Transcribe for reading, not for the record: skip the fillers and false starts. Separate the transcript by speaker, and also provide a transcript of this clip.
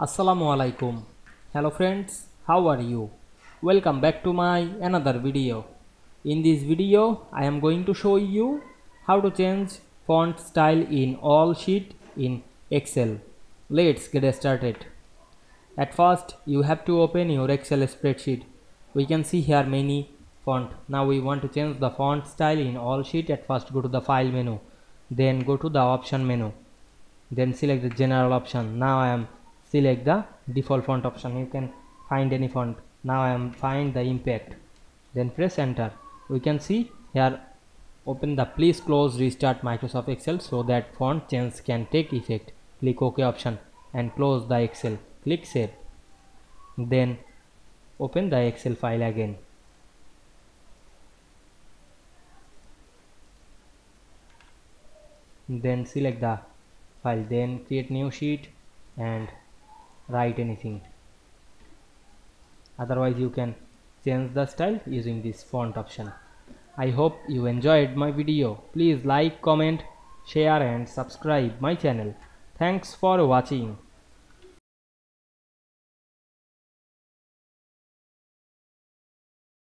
Speaker 1: Assalamu Walaikum. Hello friends, how are you? Welcome back to my another video. In this video I am going to show you how to change font style in all sheet in Excel. Let's get started. At first you have to open your Excel spreadsheet. We can see here many font. Now we want to change the font style in all sheet. At first go to the file menu, then go to the option menu, then select the general option. Now I am select the default font option. You can find any font. Now I am find the impact, then press enter. We can see here open the please close restart Microsoft Excel so that font change can take effect. Click OK option and close the Excel. Click save, then open the Excel file again. Then select the file, then create new sheet and write anything. Otherwise you can change the style using this font option. I hope you enjoyed my video. Please like, comment, share and subscribe my channel. Thanks for watching.